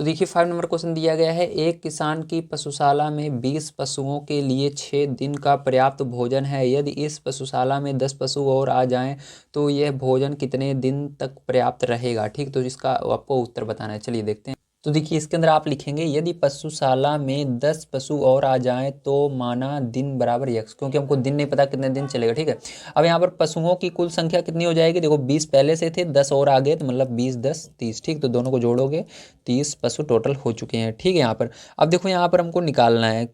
तो देखिए 5 number question दिया गया है, एक किसान की पशुशाला में 20 पशुओं के लिए 6 दिन का पर्याप्त भोजन है। यदि इस पशुशाला में 10 पशु और आ जाएं तो यह भोजन कितने दिन तक पर्याप्त रहेगा। ठीक, तो इसका आपको उत्तर बताना है। चलिए देखते हैं। तो देखिए इसके अंदर आप लिखेंगे यदि पशुशाला में 10 पशु और आ जाएं तो माना दिन बराबर यक्स, क्योंकि हमको दिन नहीं पता कितने दिन चलेगा। ठीक है, अब यहाँ पर पशुओं की कुल संख्या कितनी हो जाएगी, देखो 20 पहले से थे, 10 और आ गए तो मतलब 20 10 30। ठीक, तो दोनों को जोड़ोगे 30 पशु टोटल हो चुके हैं। ठीक है, यहाँ पर अब देखो यहाँ पर हमको निकालना है।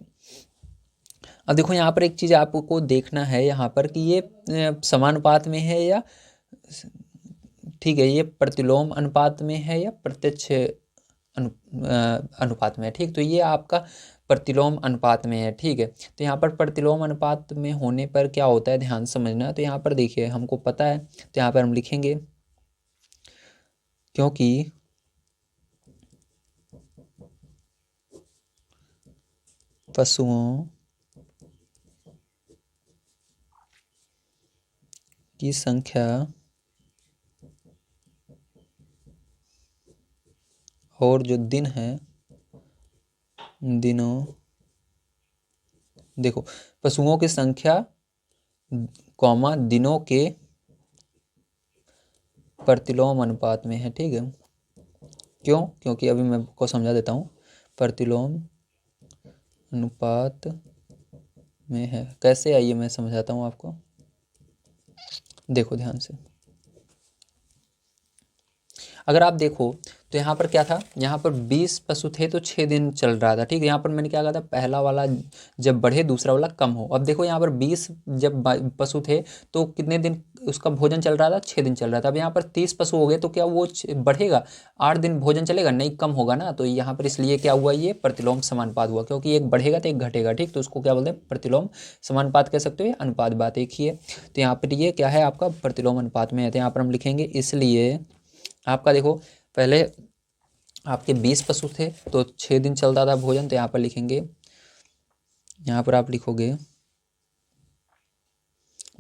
अब देखो यहाँ पर एक चीज़ आपको देखना है यहाँ पर कि ये समानुपात में है या, ठीक है, ये प्रतिलोम अनुपात में है या प्रत्यक्ष अनुपात में है। ठीक, तो ये आपका प्रतिलोम अनुपात में है। ठीक है, तो यहाँ पर प्रतिलोम अनुपात में होने पर क्या होता है ध्यान समझना। तो यहाँ पर देखिए हमको पता है, तो यहाँ पर हम लिखेंगे क्योंकि पशुओं की संख्या और जो दिन है, दिनों, देखो पशुओं की संख्या कॉमा दिनों के प्रतिलोम अनुपात में है। ठीक है, क्यों, क्योंकि अभी मैं आपको समझा देता हूँ, प्रतिलोम अनुपात में है। कैसे, आइए मैं समझाता हूँ आपको, देखो ध्यान से। अगर आप देखो तो यहाँ पर क्या था, यहाँ पर 20 पशु थे तो 6 दिन चल रहा था। ठीक है, यहाँ पर मैंने क्या कहा था, पहला वाला जब बढ़े दूसरा वाला कम हो। अब देखो यहाँ पर 20 जब पशु थे तो कितने दिन उसका भोजन चल रहा था, 6 दिन चल रहा था। अब यहाँ पर 30 पशु हो गए तो क्या वो बढ़ेगा, 8 दिन भोजन चलेगा, नहीं कम होगा ना। तो यहाँ पर इसलिए क्या हुआ, ये प्रतिलोम समानुपात हुआ, क्योंकि एक बढ़ेगा तो एक घटेगा। ठीक, तो उसको क्या बोलते हैं, प्रतिलोम समानुपात कह सकते हो, अनुपात बात एक ही है। तो यहाँ पर ये क्या है, आपका प्रतिलोम अनुपात में है। तो यहाँ पर हम लिखेंगे इसलिए आपका देखो पहले आपके 20 पशु थे तो 6 दिन चलता था भोजन। तो यहाँ पर लिखेंगे, यहाँ पर आप लिखोगे,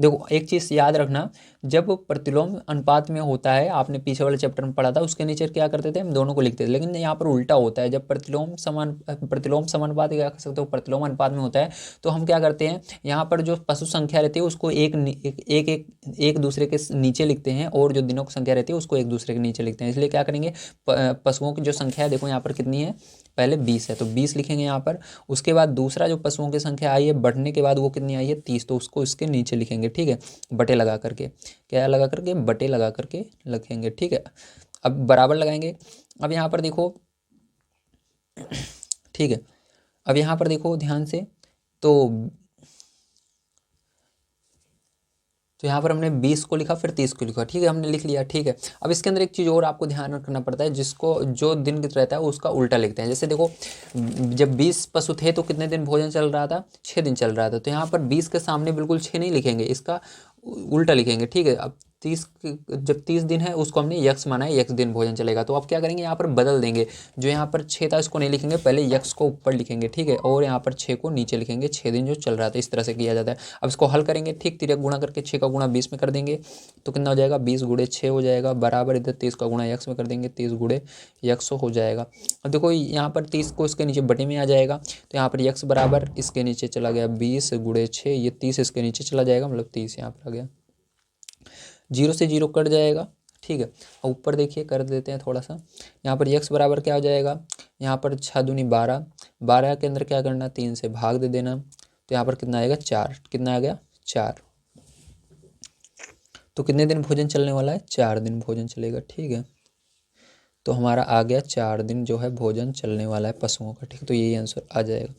देखो एक चीज़ याद रखना, जब प्रतिलोम अनुपात में होता है, आपने पीछे वाले चैप्टर में पढ़ा था, उसके नीचे क्या करते थे हम दोनों को लिखते थे। लेकिन यहाँ पर उल्टा होता है, जब प्रतिलोम समानुपात क्या कर सकते हो, प्रतिलोम अनुपात में होता है तो हम क्या करते हैं, यहाँ पर जो पशु संख्या रहती है उसको एक दूसरे के नीचे लिखते हैं, और जो दिनों की संख्या रहती है उसको एक दूसरे के नीचे लिखते हैं। इसलिए क्या करेंगे, पशुओं की जो संख्या है देखो यहाँ पर कितनी है, पहले 20 है तो 20 लिखेंगे यहाँ पर। उसके बाद दूसरा जो पशुओं की संख्या आई है बढ़ने के बाद वो कितनी आई है, 30, तो उसको इसके नीचे लिखेंगे। ठीक है, बटे लगा करके, क्या लगा करके, बटे लगा करके लिखेंगे। ठीक है, अब बराबर लगाएंगे। अब यहाँ पर देखो, ठीक है, अब यहाँ पर देखो ध्यान से, तो यहाँ पर हमने 20 को लिखा, फिर 30 को लिखा। ठीक है, हमने लिख लिया। ठीक है, अब इसके अंदर एक चीज़ और आपको ध्यान रखना पड़ता है, जिसको जो दिन रहता है उसका उल्टा लिखते हैं। जैसे देखो जब 20 पशु थे तो कितने दिन भोजन चल रहा था, 6 दिन चल रहा था। तो यहाँ पर 20 के सामने बिल्कुल 6 नहीं लिखेंगे, इसका उल्टा लिखेंगे। ठीक है, अब 30 जब 30 दिन है उसको हमने यक्स माना है, यक्स दिन भोजन चलेगा। तो अब क्या करेंगे, यहाँ पर बदल देंगे, जो यहाँ पर 6 था इसको नहीं लिखेंगे, पहले यक्स को ऊपर लिखेंगे। ठीक है, और यहाँ पर 6 को नीचे लिखेंगे, 6 दिन जो चल रहा था। इस तरह से किया जाता है। अब इसको हल करेंगे, ठीक, तिरक गुणा करके 6 का गुणा 20 में कर देंगे तो कितना हो जाएगा, 20 गुणे 6 हो जाएगा, बराबर इधर 30 का गुणा यक्स में कर देंगे, 30 गुणे यक्स हो जाएगा। अब देखो यहाँ पर 30 को इसके नीचे बटे में आ जाएगा, तो यहाँ पर यक्स बराबर इसके नीचे चला गया 20 गुणे 6, ये 30 इसके नीचे चला जाएगा, मतलब 30 यहाँ पर आ गया, 0 से 0 कट जाएगा। ठीक है, और ऊपर देखिए कर देते हैं थोड़ा सा, यहाँ पर यक्स बराबर क्या हो जाएगा, यहाँ पर 6 दूनी 12, 12 के अंदर क्या करना, 3 से भाग दे देना, तो यहाँ पर कितना आएगा 4, कितना आ गया 4। तो कितने दिन भोजन चलने वाला है, 4 दिन भोजन चलेगा। ठीक है, तो हमारा आ गया 4 दिन जो है भोजन चलने वाला है पशुओं का। ठीक है, तो यही आंसर आ जाएगा।